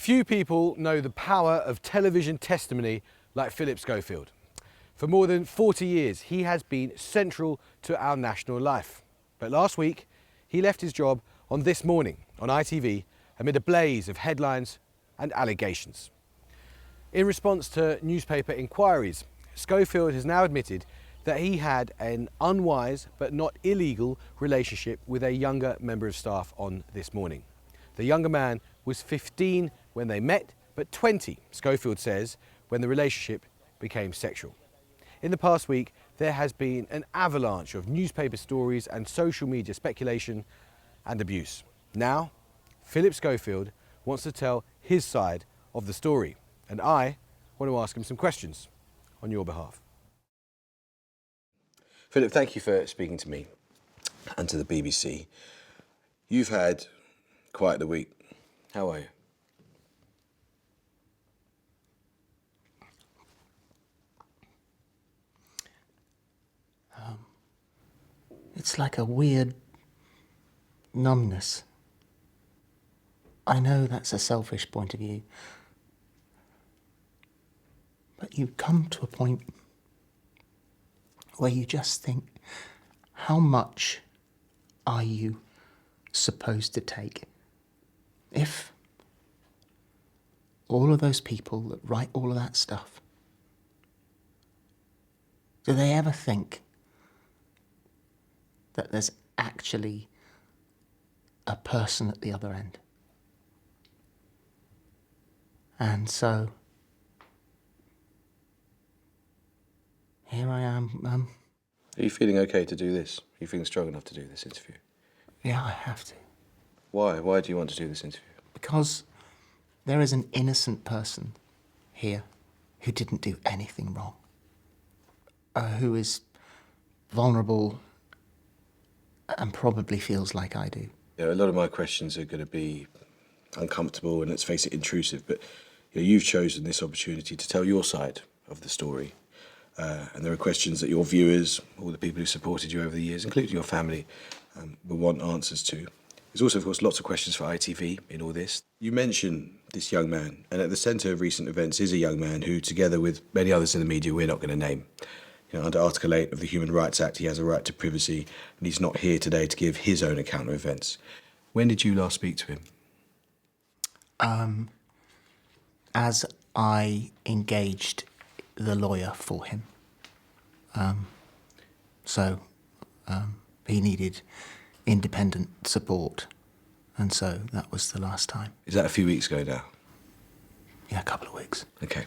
Few people know the power of television testimony like Phillip Schofield. For more than 40 years, he has been central to our national life. But last week, he left his job on This Morning on ITV amid a blaze of headlines and allegations. In response to newspaper inquiries, Schofield has now admitted that he had an unwise but not illegal relationship with a younger member of staff on This Morning. The younger man was 15 when they met, but 20, Schofield says, when the relationship became sexual. In the past week, there has been an avalanche of newspaper stories and social media speculation and abuse. Now, Phillip Schofield wants to tell his side of the story, and I want to ask him some questions on your behalf. Phillip, thank you for speaking to me and to the BBC. You've had quite the week. How are you? It's like a weird numbness. I know that's a selfish point of view, but you come to a point where you just think, how much are you supposed to take? If all of those people that write all of that stuff, do they ever think that there's actually a person at the other end? And so, here I am. Are you feeling okay to do this? Are you feeling strong enough to do this interview? Yeah, I have to. Why? Why do you want to do this interview? Because there is an innocent person here who didn't do anything wrong, who is vulnerable and probably feels like I do. Yeah, a lot of my questions are going to be uncomfortable and, let's face it, intrusive, but you've chosen this opportunity to tell your side of the story. And there are questions that your viewers, all the people who supported you over the years, including your family, will want answers to. There's also, of course, lots of questions for ITV in all this. You mention this young man, and at the centre of recent events is a young man who, together with many others in the media we're not going to name, under Article 8 of the Human Rights Act, he has a right to privacy, and he's not here today to give his own account of events. When did you last speak to him? As I engaged the lawyer for him. He needed independent support, and so that was the last time. Is that a few weeks ago now? Yeah, a couple of weeks. Okay.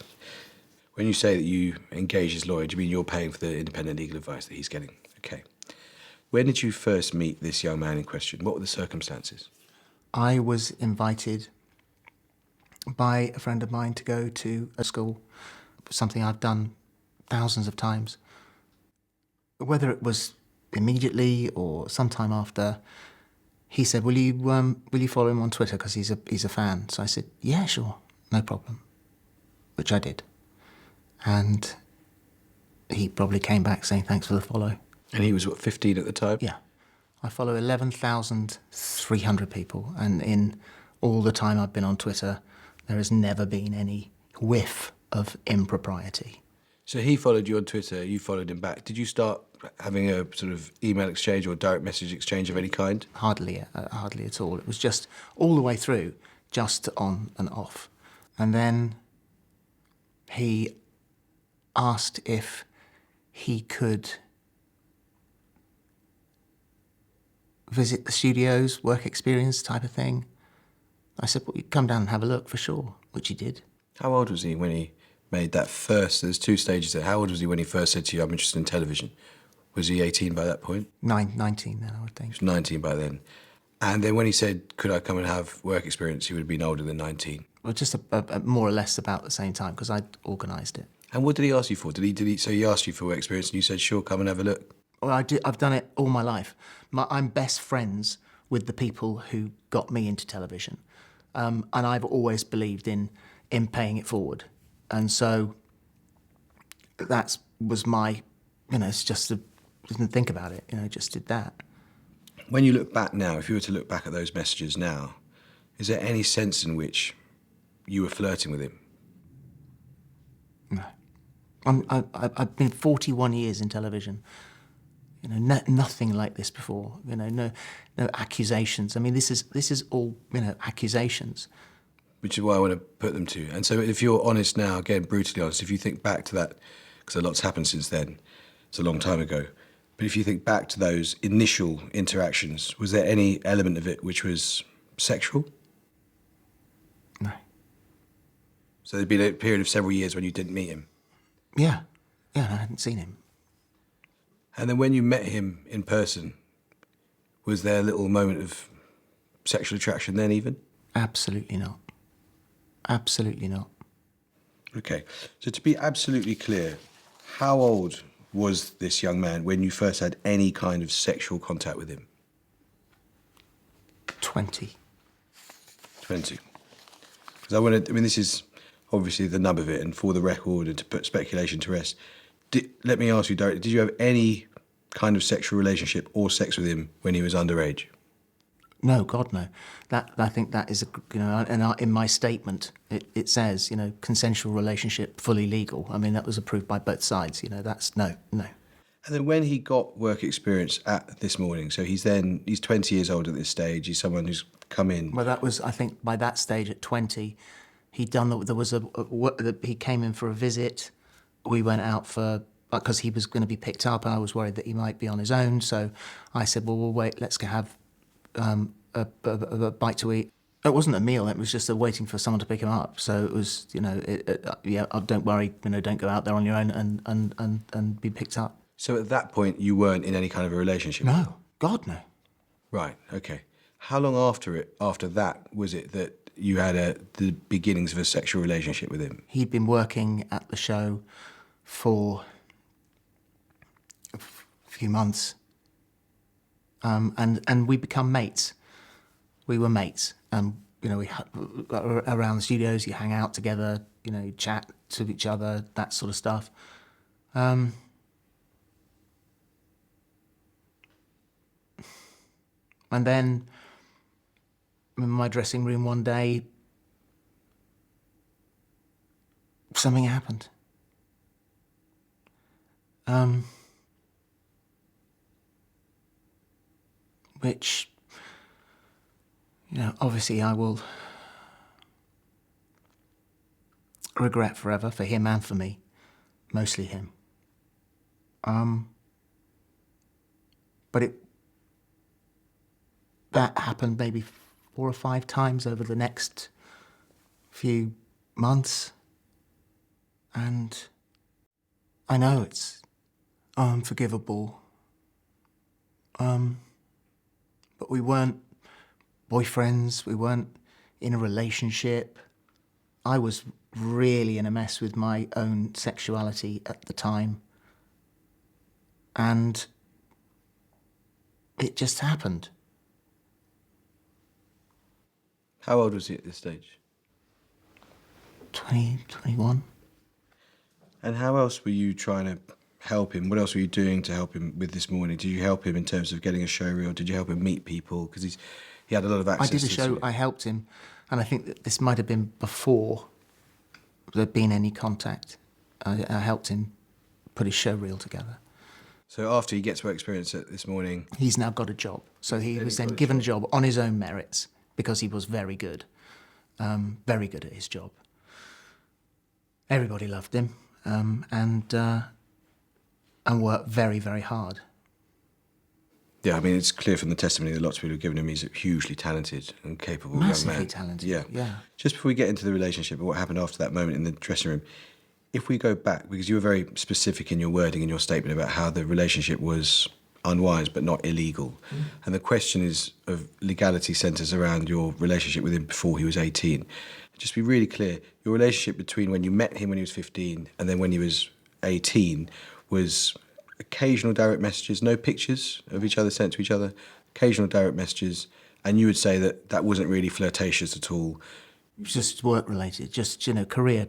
When you say that you engage his lawyer, do you mean you're paying for the independent legal advice that he's getting? Okay. When did you first meet this young man in question? What were the circumstances? I was invited by a friend of mine to go to a school, something I've done thousands of times. Whether it was immediately or sometime after, he said, will you follow him on Twitter because he's a fan? So I said, yeah, sure, no problem, which I did. And he probably came back saying thanks for the follow. And he was, what, 15 at the time? Yeah. I follow 11,300 people, and in all the time I've been on Twitter, there has never been any whiff of impropriety. So he followed you on Twitter, you followed him back. Did you start having a sort of email exchange or direct message exchange of any kind? Hardly at all. It was just all the way through, just on and off. And then he asked if he could visit the studios, work experience type of thing. I said, well, you come down and have a look for sure, which he did. How old was he when he made that first, there's two stages there. How old was he when he first said to you, I'm interested in television? Was he 18 by that point? 19 then, I would think. He was 19 by then. And then when he said, could I come and have work experience, he would have been older than 19. Well, just a more or less about the same time, because I'd organised it. And what did he ask you for? So he asked you for work experience and you said, sure, come and have a look? Well, I've done it all my life. I'm best friends with the people who got me into television. And I've always believed in paying it forward. And so that was my, it's just, didn't think about it, just did that. When you look back now, if you were to look back at those messages now, is there any sense in which you were flirting with him? No. I've been 41 years in television. You know, nothing like this before. You know, no accusations. I mean, this is all, you know, accusations. Which is why I want to put them to you. And so if you're honest now, again, brutally honest, if you think back to that, because a lot's happened since then, it's a long time ago, but if you think back to those initial interactions, was there any element of it which was sexual? No. So there'd been a period of several years when you didn't meet him? Yeah. Yeah, I hadn't seen him. And then when you met him in person, was there a little moment of sexual attraction then even? Absolutely not. Absolutely not. Okay, so to be absolutely clear, how old was this young man when you first had any kind of sexual contact with him? 20. 20. Because I mean, this is obviously the nub of it, and for the record and to put speculation to rest, let me ask you directly, did you have any kind of sexual relationship or sex with him when he was underage? No, God, no. I think that is, you know, and in my statement, it says, you know, consensual relationship, fully legal. I mean, that was approved by both sides, you know, that's no. And then when he got work experience at This Morning, so he's 20 years old at this stage, he's someone who's come in. Well, that was, I think, by that stage at 20, he came in for a visit. We went out because he was going to be picked up and I was worried that he might be on his own. So I said, well, we'll wait, let's go have a bite to eat. It wasn't a meal, it was just waiting for someone to pick him up. So it was, you know, don't worry, you know, don't go out there on your own and be picked up. So at that point, you weren't in any kind of a relationship? No, God, no. Right, okay. How long after that, was it that you had the beginnings of a sexual relationship with him? He'd been working at the show for a few months, and we become mates. We were mates. You know, around the studios, you hang out together, you know, you chat to each other, that sort of stuff. And then in my dressing room one day, something happened. Which, you know, obviously I will regret forever, for him and for me, mostly him. But that happened maybe 4 or 5 times over the next few months. And I know it's unforgivable. But we weren't boyfriends, we weren't in a relationship. I was really in a mess with my own sexuality at the time. And it just happened. How old was he at this stage? 20, 21. And how else were you trying to help him? What else were you doing to help him with This Morning? Did you help him in terms of getting a show reel? Did you help him meat people? Because he had a lot of access. I did a show, I helped him, and I think that this might have been before there'd been any contact. I helped him put his show reel together. So after he gets work experience at This Morning... He's now got a job. So he was then given a job on his own merits because he was very good at his job. Everybody loved him and worked very, very hard. Yeah, I mean, it's clear from the testimony that lots of people have given him he's a hugely talented and capable young man. Massively talented, yeah. Just before we get into the relationship and what happened after that moment in the dressing room, if we go back, because you were very specific in your wording in your statement about how the relationship was unwise but not illegal, and the question is of legality centres around your relationship with him before he was 18. Just be really clear, your relationship between when you met him when he was 15 and then when he was 18 was occasional direct messages, no pictures of each other sent to each other, occasional direct messages, and you would say that that wasn't really flirtatious at all. Just work-related, just, you know, career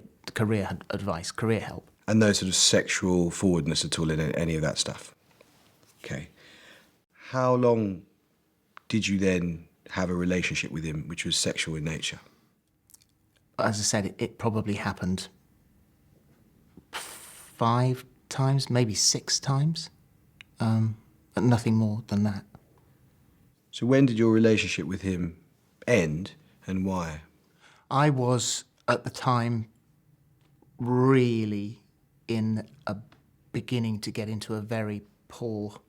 advice, career help. And no sort of sexual forwardness at all in any of that stuff? Okay. How long did you then have a relationship with him which was sexual in nature? as I said, it probably happened 5 times, maybe 6 times, but nothing more than that. So when did your relationship with him end and why? I was, at the time, really beginning to get into a very poor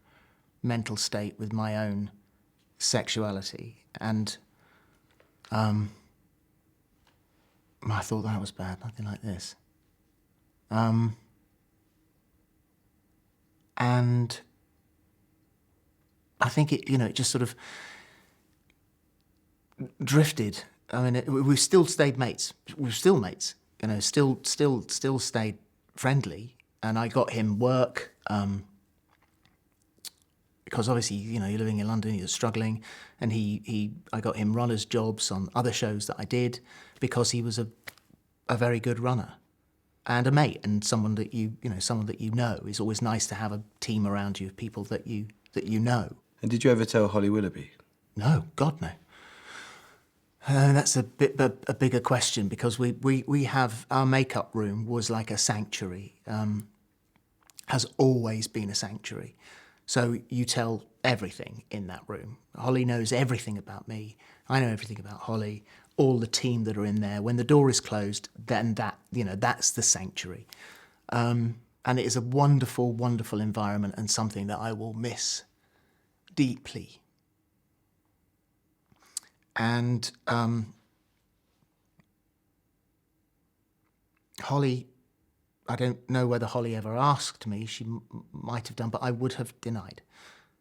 mental state with my own sexuality. And I thought that was bad, nothing like this. And I think it just sort of drifted. I mean, we still stayed mates. We were still mates. Still stayed friendly. And I got him work because obviously, you're living in London, you're struggling, and I got him runners' jobs on other shows that I did because he was a very good runner and a mate and someone that you know. It's always nice to have a team around you of people that you know. And did you ever tell Holly Willoughby? No, God no. That's a bigger question because we have our makeup room was like a sanctuary, has always been a sanctuary. So you tell everything in that room. Holly knows everything about me. I know everything about Holly. All the team that are in there. When the door is closed, then that's the sanctuary, and it is a wonderful, wonderful environment and something that I will miss deeply. And Holly, I don't know whether Holly ever asked me, she might have done, but I would have denied.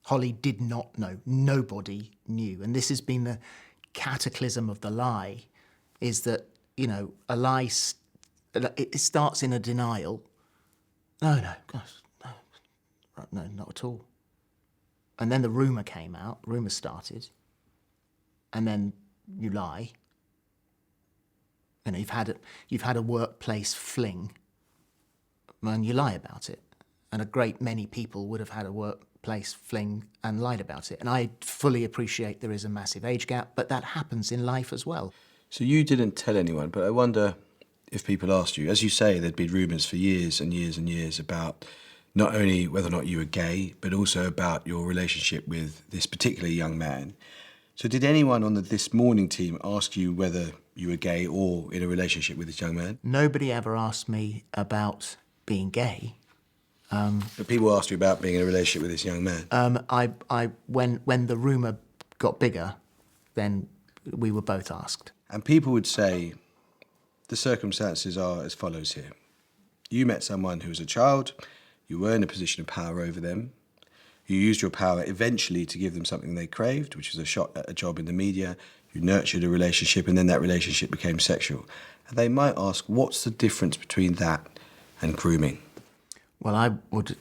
Holly did not know, nobody knew. And this has been the cataclysm of the lie, is that, a lie, it starts in a denial. No, gosh, no, not at all. And then the rumour came out, rumour started, and then you lie. You've had a workplace fling, and you lie about it. And a great many people would have had a workplace fling and lied about it. And I fully appreciate there is a massive age gap, but that happens in life as well. So you didn't tell anyone, but I wonder if people asked you. As you say, there'd been rumours for years and years and years about not only whether or not you were gay, but also about your relationship with this particular young man. So did anyone on the This Morning team ask you whether you were gay or in a relationship with this young man? Nobody ever asked me about being gay. But people asked you about being in a relationship with this young man? When the rumour got bigger, then we were both asked. And people would say the circumstances are as follows here. You met someone who was a child, you were in a position of power over them, you used your power eventually to give them something they craved, which was a shot at a job in the media, you nurtured a relationship, and then that relationship became sexual. And they might ask, what's the difference between that and grooming? Well, I would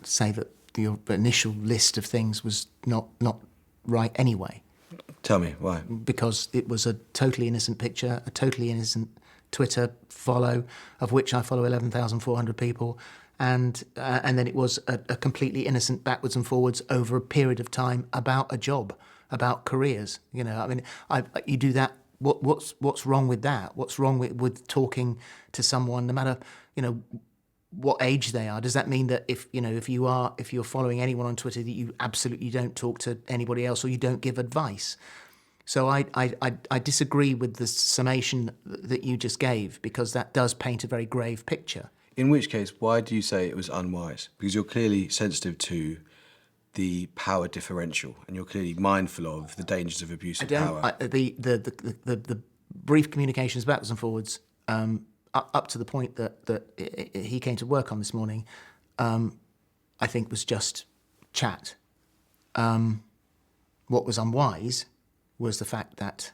say that your initial list of things was not right anyway. Tell me, why? Because it was a totally innocent picture, a totally innocent Twitter follow, of which I follow 11,400 people, and then it was a completely innocent backwards and forwards over a period of time about a job, about careers. You do that. What's wrong with that? What's wrong with talking to someone, no matter what age they are? Does that mean that if you're following anyone on Twitter that you absolutely don't talk to anybody else or you don't give advice? So I disagree with the summation that you just gave, because that does paint a very grave picture. In which case, why do you say it was unwise? Because you're clearly sensitive to the power differential, and you're clearly mindful of the dangers of abuse of power. The brief communications backwards and forwards, up to the point that he came to work on this morning, I think was just chat. What was unwise was the fact that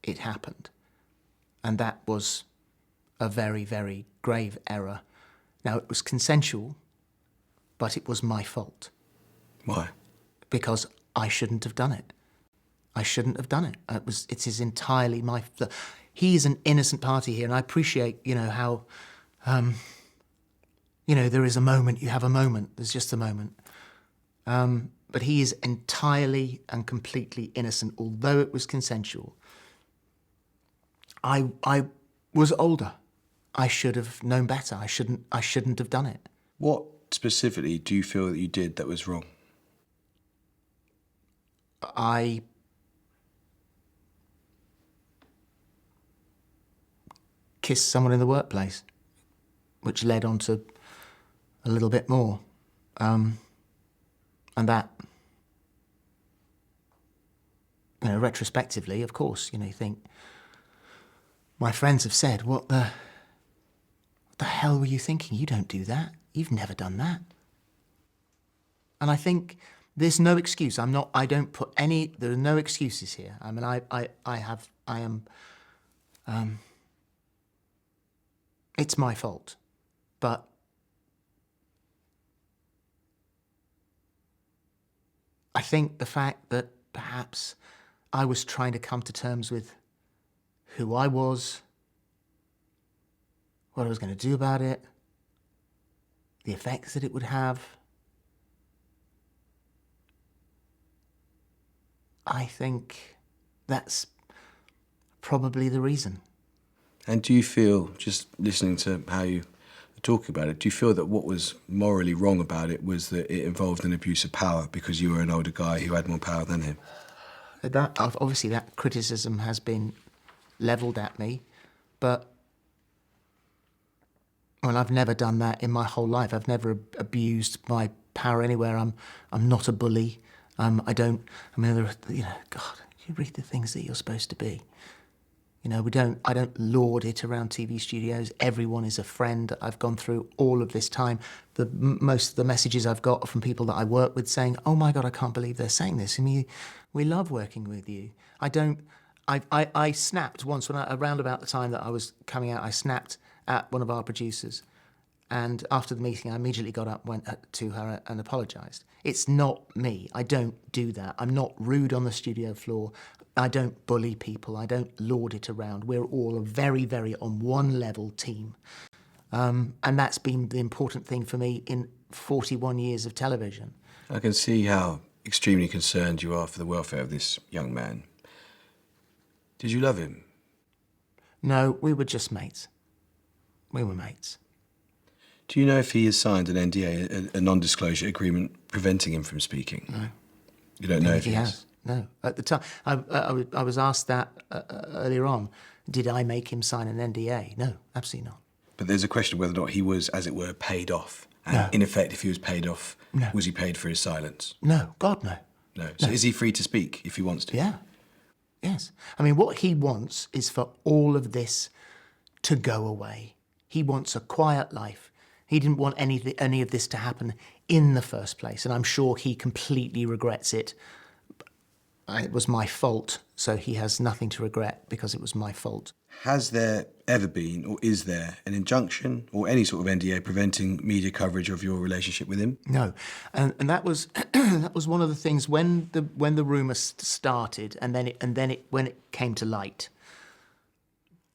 it happened, and that was a very, very grave error. Now, it was consensual, but it was my fault. Why? Because I shouldn't have done it. I shouldn't have done it. It is entirely my... He's an innocent party here, and I appreciate, how, there is a moment, you have a moment, there's just a moment. But he is entirely and completely innocent, although it was consensual. I was older. I should have known better. I shouldn't have done it. What specifically do you feel that you did that was wrong? I kissed someone in the workplace, which led on to a little bit more. And that, retrospectively, of course, you think, my friends have said, what the hell were you thinking? You don't do that. You've never done that. And I think there's no excuse. there are no excuses here. I mean, it's my fault. But I think the fact that perhaps I was trying to come to terms with who I was, what I was going to do about it, the effects that it would have, I think that's probably the reason. And do you feel, just listening to how you talk about it, do you feel that what was morally wrong about it was that it involved an abuse of power because you were an older guy who had more power than him? Obviously, that criticism has been levelled at me, but I've never done that in my whole life. I've never abused my power anywhere. I'm not a bully. God, you read the things that you're supposed to be. I don't lord it around TV studios. Everyone is a friend. I've gone through all of this time. Most of the messages I've got are from people that I work with saying, "Oh my God, I can't believe they're saying this. I mean, we love working with you." I snapped once around about the time that I was coming out. I snapped at one of our producers, and after the meeting, I immediately got up, went to her, and apologised. It's not me. I don't do that. I'm not rude on the studio floor. I don't bully people. I don't lord it around. We're all a very, very on one level team. And that's been the important thing for me in 41 years of television. I can see how extremely concerned you are for the welfare of this young man. Did you love him? No, we were just mates. We were mates. Do you know if he has signed an NDA, a non-disclosure agreement preventing him from speaking? No. You don't know if he has? No. At the time, I was asked that earlier on. Did I make him sign an NDA? No, absolutely not. But there's a question of whether or not he was, as it were, paid off. And No. in effect, if he was paid off, No. was he paid for his silence? No, God, no. No. So is he free to speak if he wants to? Yeah. Yes. I mean, what he wants is for all of this to go away. He wants a quiet life. He didn't want any of this to happen in the first place, and I'm sure he completely regrets it. It was my fault, so he has nothing to regret because it was my fault. Has there ever been, or is there, an injunction or any sort of NDA preventing media coverage of your relationship with him? No, and that was that was one of the things when the rumour started, and then when it came to light,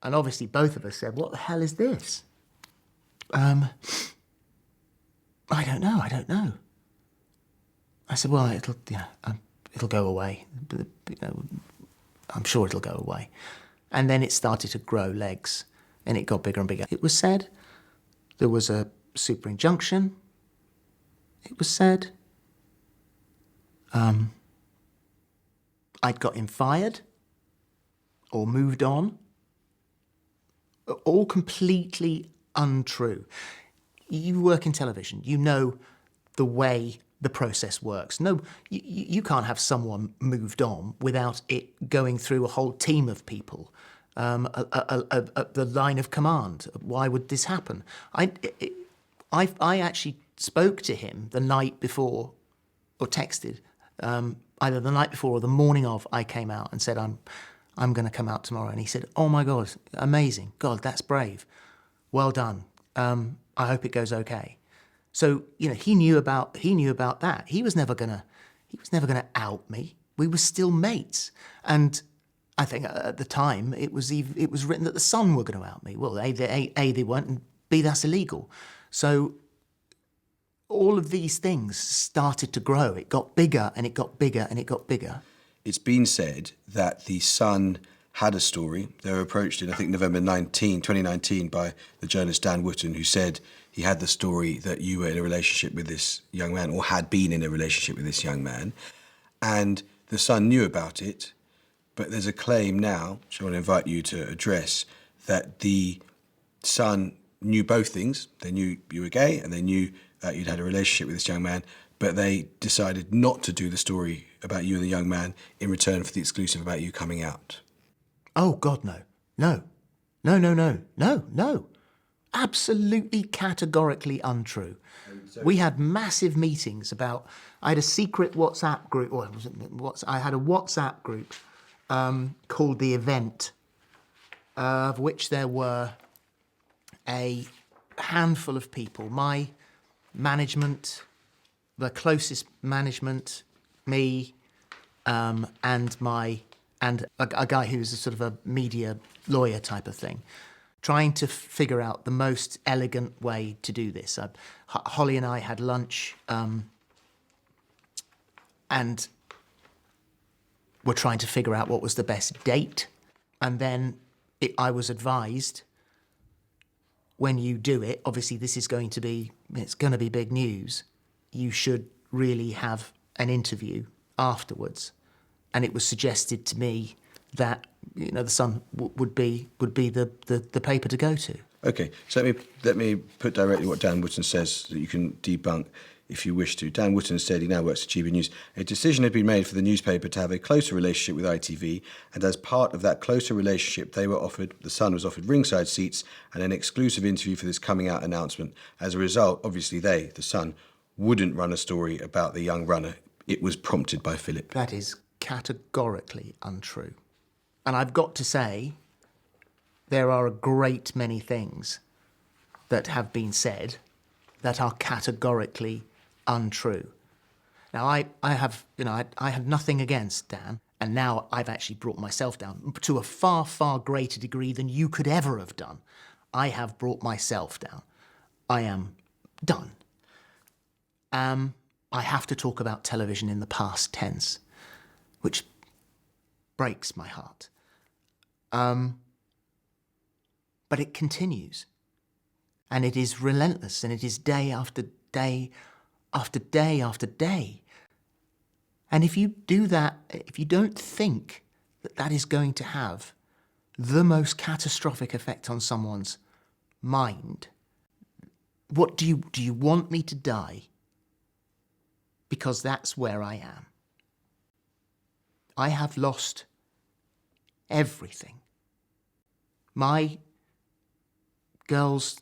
and obviously both of us said, "What the hell is this?" I don't know. I said, "Well, it'll go away. I'm sure it'll go away." And then it started to grow legs, and it got bigger and bigger. It was said there was a super injunction. It was said I'd got him fired or moved on. All completely untrue. You work in television. You know the way the process works. No, you can't have someone moved on without it going through a whole team of people, the line of command. Why would this happen? I actually spoke to him the night before, or texted, either the night before or the morning of I came out and said, I'm going to come out tomorrow. And he said, "Oh my God, amazing. God, that's brave. Well done. I hope it goes okay." So, he knew about that. He was never gonna out me. We were still mates. And I think at the time it was written that the Sun were going to out me. Well, A, they weren't, and B, that's illegal. So all of these things started to grow. It got bigger and it got bigger and it got bigger. It's been said that the Sun had a story. They were approached in, I think, November 2019 by the journalist Dan Wootton, who said he had the story that you were in a relationship with this young man, or had been in a relationship with this young man. And the Sun knew about it, but there's a claim now, which I want to invite you to address, that the Sun knew both things. They knew you were gay and they knew that you'd had a relationship with this young man, but they decided not to do the story about you and the young man in return for the exclusive about you coming out. Oh, God, no. No. No, no, no. No, no. Absolutely categorically untrue. We had massive meetings about... I had a secret WhatsApp group... Or I had a WhatsApp group called The Event, of which there were a handful of people. My management, the closest management, me, and a guy who's a sort of a media lawyer type of thing, trying to figure out the most elegant way to do this. Holly and I had lunch, and were trying to figure out what was the best date. And then I was advised, when you do it, obviously this is going to be, it's going to be big news, you should really have an interview afterwards. And it was suggested to me that, you know, the Sun would be the paper to go to. Okay, so let me put directly what Dan Wootton says that you can debunk if you wish to. Dan Wootton said, he now works at GB News, a decision had been made for the newspaper to have a closer relationship with ITV, and as part of that closer relationship, the Sun was offered ringside seats and an exclusive interview for this coming out announcement. As a result, obviously the Sun, wouldn't run a story about the young runner. It was prompted by Phillip. That is categorically untrue. And I've got to say, there are a great many things that have been said that are categorically untrue. Now, I have nothing against Dan, and now I've actually brought myself down to a far, far greater degree than you could ever have done. I have brought myself down. I am done. I have to talk about television in the past tense, which breaks my heart. But it continues. And it is relentless, and it is day after day after day after day. And if you do that, if you don't think that that is going to have the most catastrophic effect on someone's mind, what do you want me to die? Because that's where I am. I have lost everything. My girls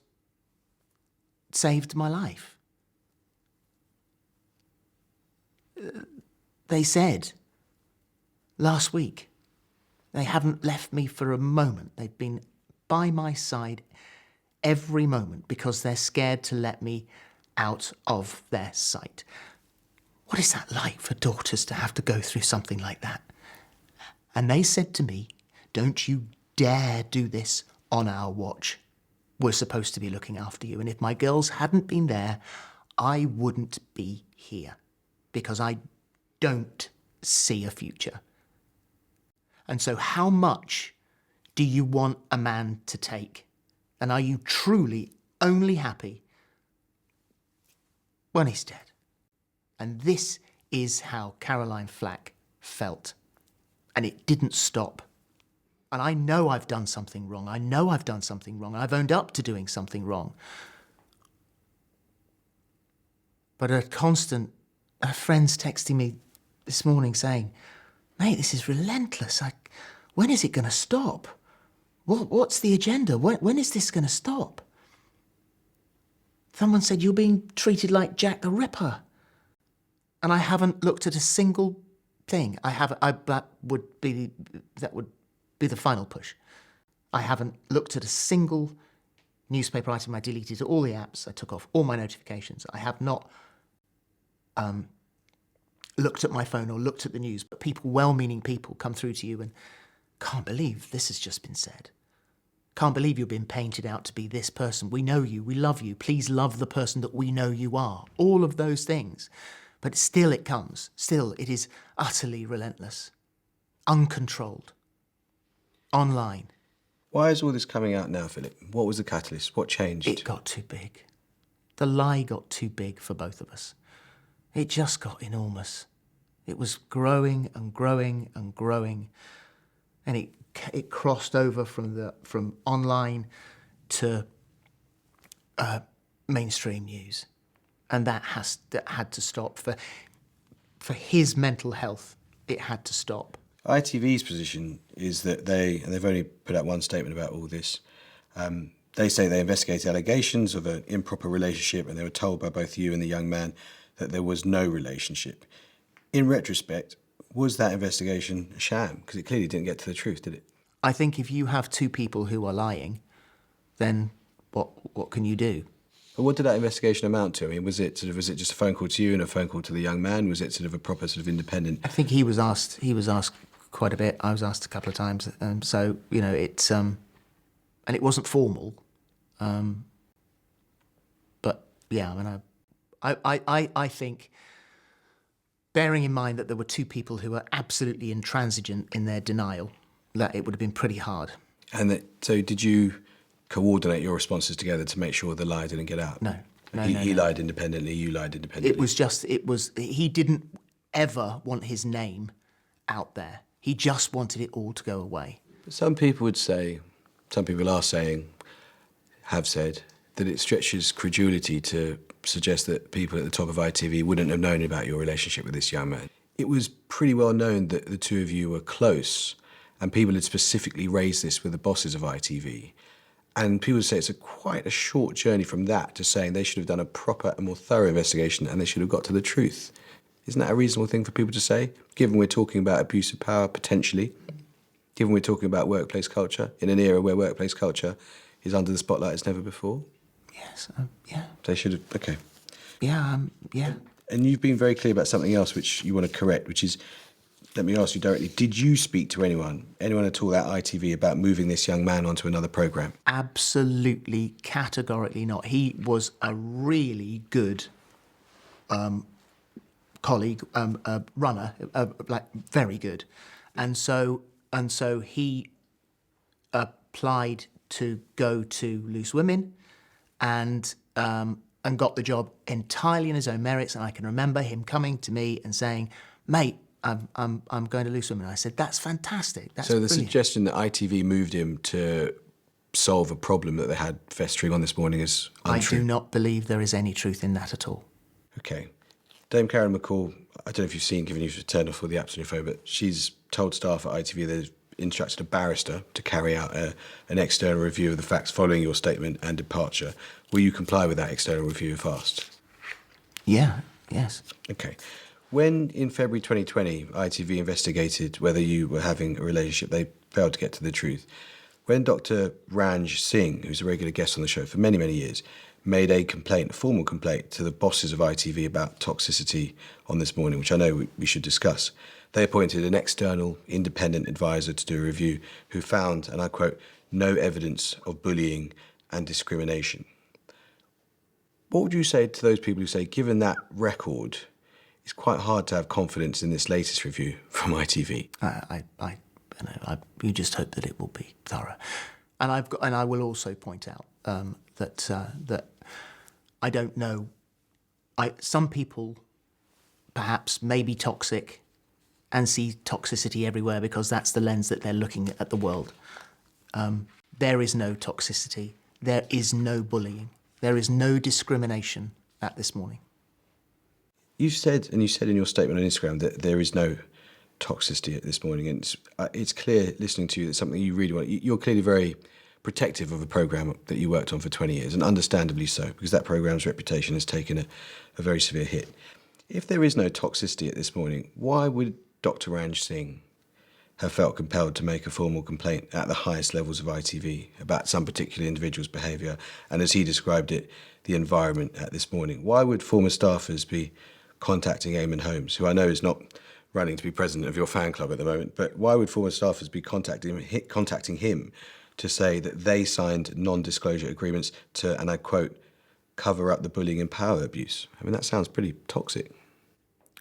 saved my life. They said last week they haven't left me for a moment. They've been by my side every moment because they're scared to let me out of their sight. What is that like for daughters to have to go through something like that? And they said to me, don't you dare do this on our watch. We're supposed to be looking after you. And if my girls hadn't been there, I wouldn't be here because I don't see a future. And so how much do you want a man to take? And are you truly only happy when he's dead? And this is how Caroline Flack felt. And it didn't stop. And I know I've done something wrong. I know I've done something wrong. I've owned up to doing something wrong. But a friend's texting me this morning saying, mate, this is relentless. When is it going to stop? What's the agenda? When is this going to stop? Someone said, you're being treated like Jack the Ripper. And I haven't looked at a single thing. That would be the final push. I haven't looked at a single newspaper item. I deleted all the apps. I took off all my notifications. I have not looked at my phone or looked at the news, but well-meaning people come through to you and can't believe this has just been said. Can't believe you've been painted out to be this person. We know you. We love you. Please love the person that we know you are. All of those things. But still it comes. Still, it is utterly relentless. Uncontrolled. online. Why is all this coming out now, Philip? What was the catalyst? What changed? It got too big. The lie got too big for both of us. It just got enormous. It was growing and growing and growing, and it crossed over from online to mainstream news, and that had to stop for his mental health. It had to stop. ITV's position is that they've only put out one statement about all this. They say they investigated allegations of an improper relationship, and they were told by both you and the young man that there was no relationship. In retrospect, was that investigation a sham? Because it clearly didn't get to the truth, did it? I think if you have two people who are lying, then what can you do? But what did that investigation amount to? I mean, was it just a phone call to you and a phone call to the young man? Was it sort of a proper sort of independent? I think he was asked quite a bit. I was asked a couple of times. So, you know, it's and it wasn't formal. But yeah, I mean, I think, bearing in mind that there were two people who were absolutely intransigent in their denial, that it would have been pretty hard. And so did you coordinate your responses together to make sure the lie didn't get out? No. He lied independently, you lied independently. He didn't ever want his name out there. He just wanted it all to go away. But some people are saying, have said, that it stretches credulity to suggest that people at the top of ITV wouldn't have known about your relationship with this young man. It was pretty well known that the two of you were close, and people had specifically raised this with the bosses of ITV. And people would say it's quite a short journey from that to saying they should have done a proper and more thorough investigation and they should have got to the truth. Isn't that a reasonable thing for people to say, given we're talking about abuse of power, potentially, given we're talking about workplace culture, in an era where workplace culture is under the spotlight as never before? Yes, yeah. They should have, okay. Yeah, yeah. And you've been very clear about something else which you want to correct, which is, let me ask you directly, did you speak to anyone at all at ITV about moving this young man onto another programme? Absolutely, categorically not. He was a really good colleague, runner, like very good. And so he applied to go to Loose Women and got the job entirely on his own merits. And I can remember him coming to me and saying, "Mate, I'm going to Loose Women." And I said, "That's fantastic. That's so the brilliant." suggestion that ITV moved him to solve a problem that they had festering on this morning is untrue. I do not believe there is any truth in that at all. Okay. Dame Karen McCall, I don't know if you've seen, given you've turned off all the apps on your phone, but she's told staff at ITV they've instructed a barrister to carry out an external review of the facts following your statement and departure. Will you comply with that external review if asked? Yeah, yes. Okay. When, in February 2020, ITV investigated whether you were having a relationship, they failed to get to the truth. When Dr. Ranj Singh, who's a regular guest on the show for many, many years, made a formal complaint to the bosses of ITV about toxicity on this morning, which I know we should discuss, they appointed an external independent advisor to do a review who found, and I quote, "no evidence of bullying and discrimination." What would you say to those people who say, given that record, it's quite hard to have confidence in this latest review from ITV? You just hope that it will be thorough, and I will also point out that I don't know. Some people perhaps may be toxic and see toxicity everywhere because that's the lens that they're looking at the world. There is no toxicity. There is no bullying. There is no discrimination at this morning. You said in your statement on Instagram that there is no toxicity at this morning, and it's clear listening to you that something you really want. You're clearly very protective of a programme that you worked on for 20 years, and understandably so, because that programme's reputation has taken a very severe hit. If there is no toxicity at this morning, why would Dr. Ranj Singh have felt compelled to make a formal complaint at the highest levels of ITV about some particular individual's behaviour, and as he described it, the environment at this morning? Why would former staffers be contacting Eamon Holmes, who I know is not running to be president of your fan club at the moment, but why would former staffers be contacting him to say that they signed non-disclosure agreements to, and I quote, "cover up the bullying and power abuse"? I mean, that sounds pretty toxic.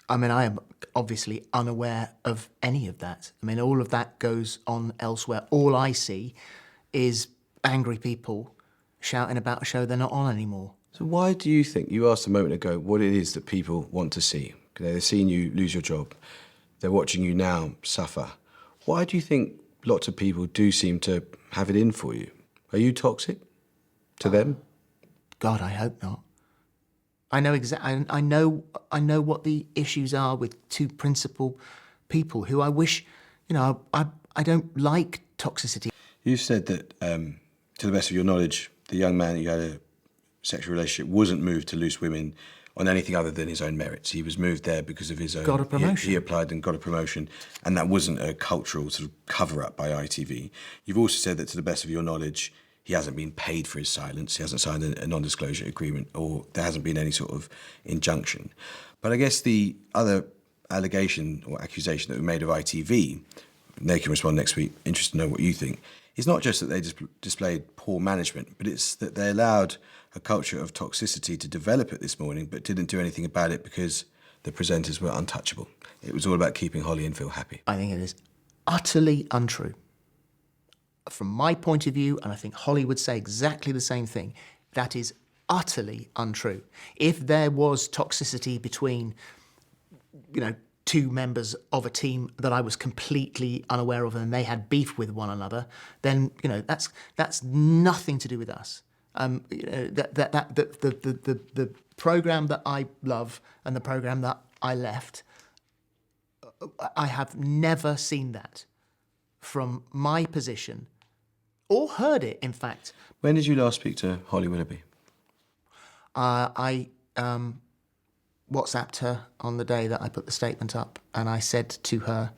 I mean, I am obviously unaware of any of that. I mean, all of that goes on elsewhere. All I see is angry people shouting about a show they're not on anymore. So why do you think, you asked a moment ago, what it is that people want to see? They're seeing you lose your job. They're watching you now suffer. Why do you think lots of people do seem to have it in for you? Are you toxic to them? God, I hope not. I know I know what the issues are with two principal people who I wish, I don't like toxicity. You said that, to the best of your knowledge, the young man you had a sexual relationship wasn't moved to loose women on anything other than his own merits. He was moved there because of his own... Got a promotion. He applied and got a promotion, and that wasn't a cultural sort of cover-up by ITV. You've also said that, to the best of your knowledge, he hasn't been paid for his silence. He hasn't signed a non-disclosure agreement, or there hasn't been any sort of injunction. But I guess the other allegation or accusation that we made of ITV, they can respond next week, interested to know what you think, is not just that they displayed poor management, but it's that they allowed a culture of toxicity to develop it this morning, but didn't do anything about it because the presenters were untouchable. It was all about keeping Holly and Phil happy. I think it is utterly untrue. From my point of view, and I think Holly would say exactly the same thing, that is utterly untrue. If there was toxicity between, two members of a team that I was completely unaware of and they had beef with one another, then, that's nothing to do with us. The programme that I love and the programme that I left, I have never seen that from my position, or heard it, in fact. When did you last speak to Holly Willoughby? I WhatsApped her on the day that I put the statement up, and I said to her,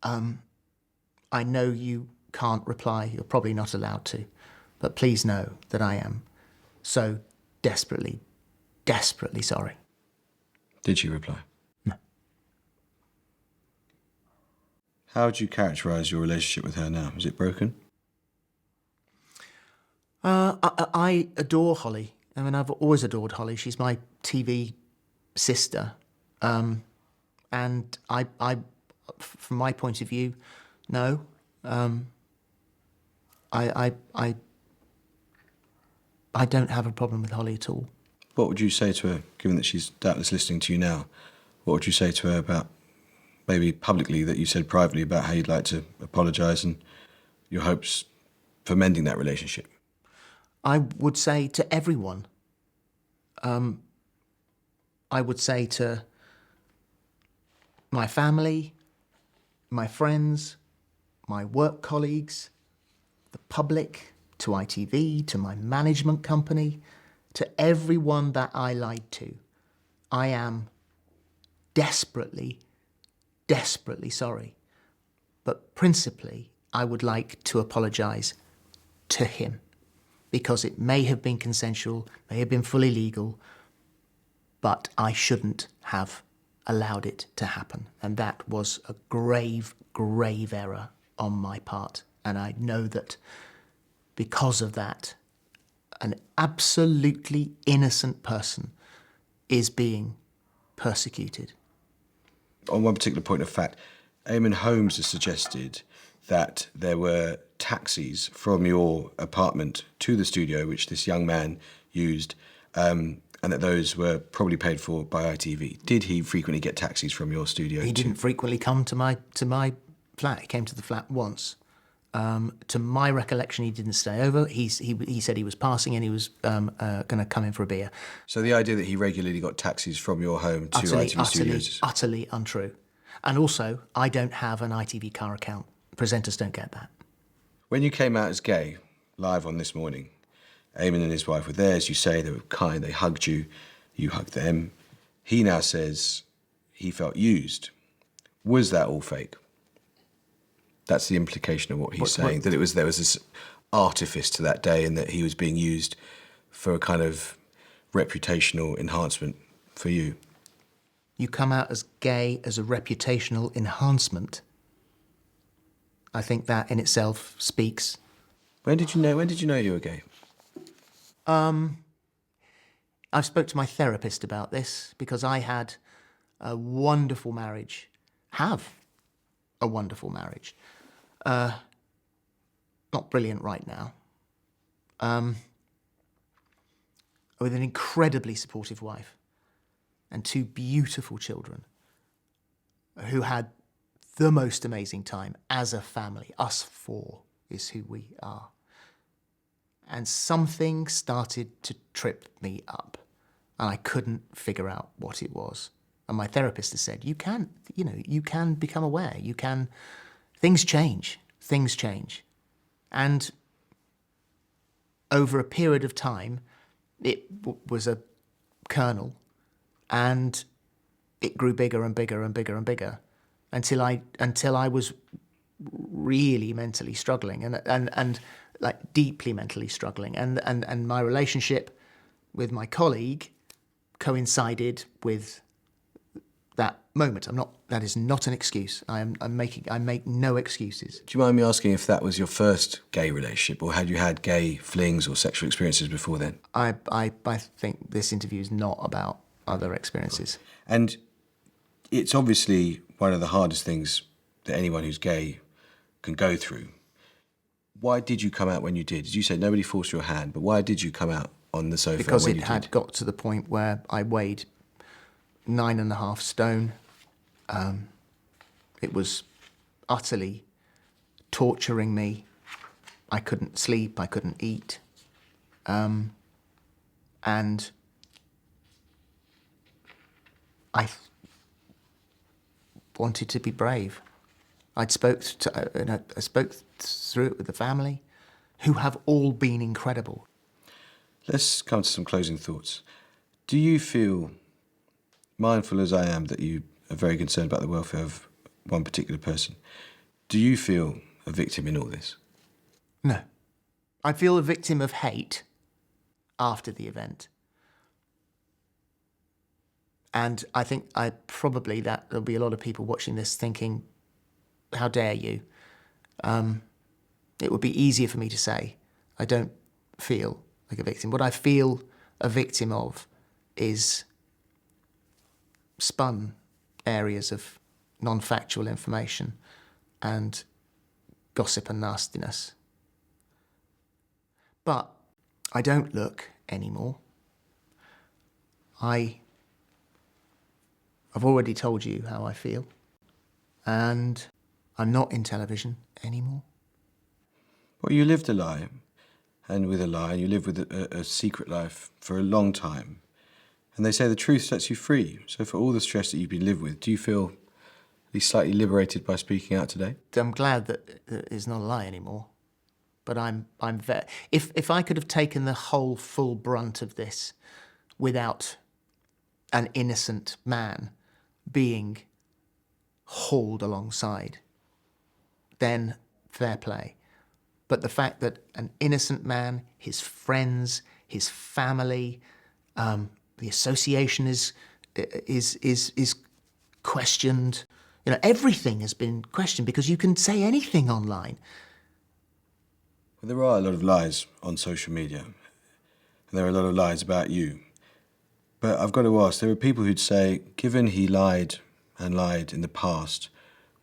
I know you can't reply, you're probably not allowed to, but please know that I am so desperately, desperately sorry. Did she reply? No. How would you characterise your relationship with her now? Is it broken? I adore Holly. I mean, I've always adored Holly. She's my TV sister. And I, from my point of view, no. I don't have a problem with Holly at all. What would you say to her, given that she's doubtless listening to you now? What would you say to her about, maybe publicly, that you said privately about how you'd like to apologise and your hopes for mending that relationship? I would say to everyone, I would say to my family, my friends, my work colleagues, the public, to ITV, to my management company, to everyone that I lied to, I am desperately, desperately sorry. But principally, I would like to apologise to him, because it may have been consensual, may have been fully legal, but I shouldn't have allowed it to happen. And that was a grave, grave error on my part. And I know that because of that, an absolutely innocent person is being persecuted. On one particular point of fact, Eamon Holmes has suggested that there were taxis from your apartment to the studio, which this young man used, and that those were probably paid for by ITV. Did he frequently get taxis from your studio? He didn't frequently come to my flat. He came to the flat once. To my recollection, he didn't stay over. He said he was passing and he was going to come in for a beer. So the idea that he regularly got taxis from your home to ITV studios... Utterly untrue. And also, I don't have an ITV car account. Presenters don't get that. When you came out as gay, live on This Morning, Eamon and his wife were there, as you say, they were kind, they hugged you, you hugged them. He now says he felt used. Was that all fake? That's the implication of what he's saying, that there was this artifice to that day and that he was being used for a kind of reputational enhancement for you. You come out as gay as a reputational enhancement. I think that in itself speaks. When did you know you were gay? I spoke to my therapist about this because I had a wonderful marriage, have a wonderful marriage. Not brilliant right now. With an incredibly supportive wife and 2 beautiful children who had the most amazing time as a family. Us 4 is who we are. And something started to trip me up, and I couldn't figure out what it was. And my therapist has said, you can become aware. Things change. And over a period of time, it was a kernel, and it grew bigger and bigger and bigger and bigger until I was really mentally struggling and like deeply mentally struggling. And my relationship with my colleague coincided with that moment. That is not an excuse. I make no excuses. Do you mind me asking if that was your first gay relationship, or had you had gay flings or sexual experiences before then? I think this interview is not about other experiences. And it's obviously one of the hardest things that anyone who's gay can go through. Why did you come out when you did? You said nobody forced your hand, but why did you come out on the sofa Because when it you had did? got to the point where I weighed 9.5 stone. It was utterly torturing me. I couldn't sleep, I couldn't eat. And I wanted to be brave. I spoke through it with the family, who have all been incredible. Let's come to some closing thoughts. Do you feel, mindful as I am that you are very concerned about the welfare of one particular person, do you feel a victim in all this? No. I feel a victim of hate after the event. And I think that there'll be a lot of people watching this thinking, how dare you? It would be easier for me to say, I don't feel like a victim. What I feel a victim of is spun areas of non-factual information and gossip and nastiness. But I don't look anymore. I've already told you how I feel, and I'm not in television anymore. Well, you lived a lie, and with a lie, and you lived with a secret life for a long time. And they say the truth sets you free. So for all the stress that you've been lived with, do you feel at least slightly liberated by speaking out today? I'm glad that it's not a lie anymore. But if I could have taken the whole full brunt of this without an innocent man being hauled alongside, then fair play. But the fact that an innocent man, his friends, his family, the association is questioned. Everything has been questioned because you can say anything online. Well, there are a lot of lies on social media, and there are a lot of lies about you. But I've got to ask, there are people who'd say, given he lied and lied in the past,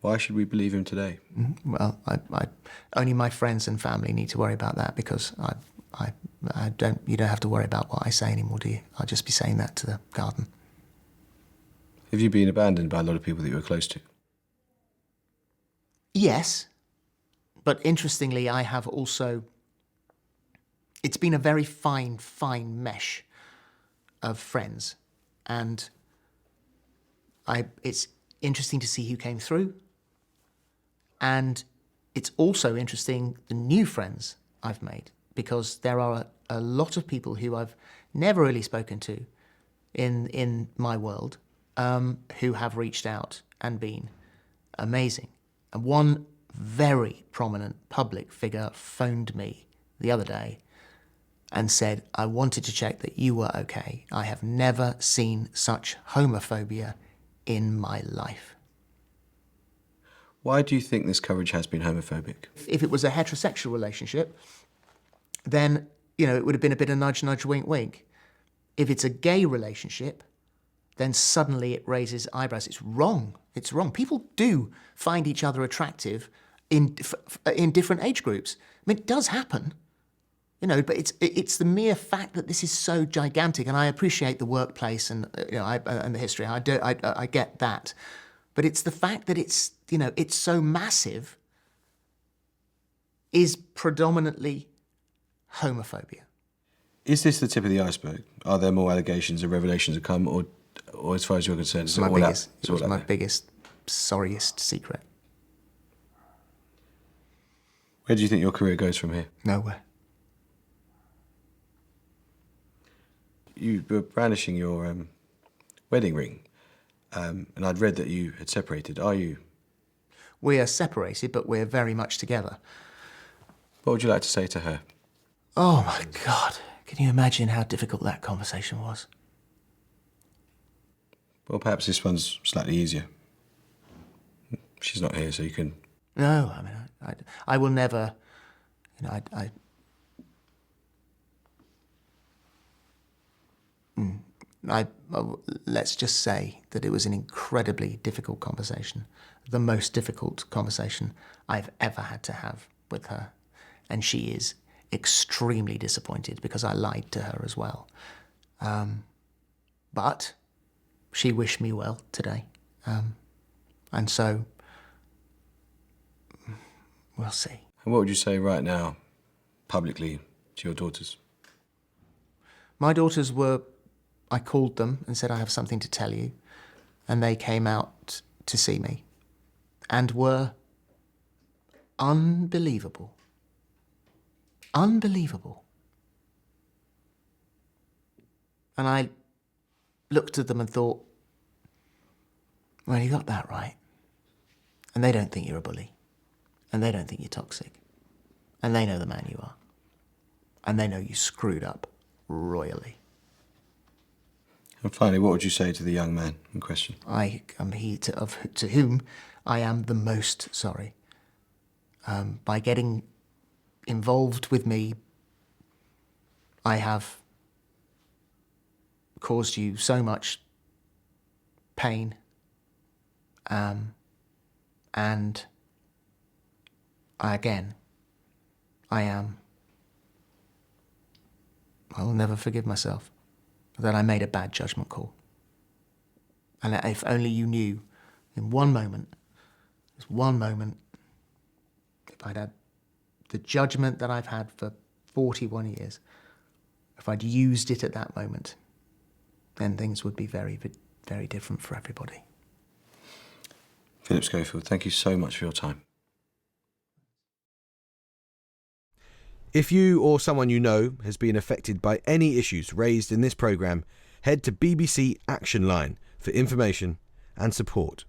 why should we believe him today? Well, I only my friends and family need to worry about that, because you don't have to worry about what I say anymore, do you? I'll just be saying that to the garden. Have you been abandoned by a lot of people that you were close to? Yes, but interestingly, I have also... It's been a very fine mesh of friends, and it's interesting to see who came through, and it's also interesting the new friends I've made, because there are a lot of people who I've never really spoken to in my world, who have reached out and been amazing. And one very prominent public figure phoned me the other day and said, I wanted to check that you were okay. I have never seen such homophobia in my life. Why do you think this coverage has been homophobic? If it was a heterosexual relationship, then, it would have been a bit of nudge, nudge, wink, wink. If it's a gay relationship, then suddenly it raises eyebrows. It's wrong. It's wrong. People do find each other attractive in different age groups. I mean, it does happen, but it's the mere fact that this is so gigantic. And I appreciate the workplace and and the history. I get that, but it's the fact that it's so massive is predominantly homophobia. Is this the tip of the iceberg? Are there more allegations and revelations to come, or as far as you're concerned, It was my biggest, sorriest secret. Where do you think your career goes from here? Nowhere. You were brandishing your wedding ring, and I'd read that you had separated. Are you? We are separated, but we're very much together. What would you like to say to her? Oh my God. Can you imagine how difficult that conversation was? Well, perhaps this one's slightly easier. She's not here, so you can... No, I mean, I will never, let's just say that it was an incredibly difficult conversation, the most difficult conversation I've ever had to have with her. And she is extremely disappointed because I lied to her as well. But she wished me well today. And so, we'll see. And what would you say right now, publicly, to your daughters? My daughters I called them and said, I have something to tell you. And they came out to see me and were unbelievable. Unbelievable. And I looked at them and thought, well, you got that right. And they don't think you're a bully. And they don't think you're toxic. And they know the man you are. And they know you screwed up royally. And finally, what would you say to the young man in question? I am he to whom I am the most sorry. By getting involved with me, I have caused you so much pain, and I will never forgive myself that I made a bad judgment call. And if only you knew, in one moment, if I'd had the judgment that I've had for 41 years, if I'd used it at that moment, then things would be very, very different for everybody. Phillip Schofield, thank you so much for your time. If you or someone you know has been affected by any issues raised in this programme, head to BBC Action Line for information and support.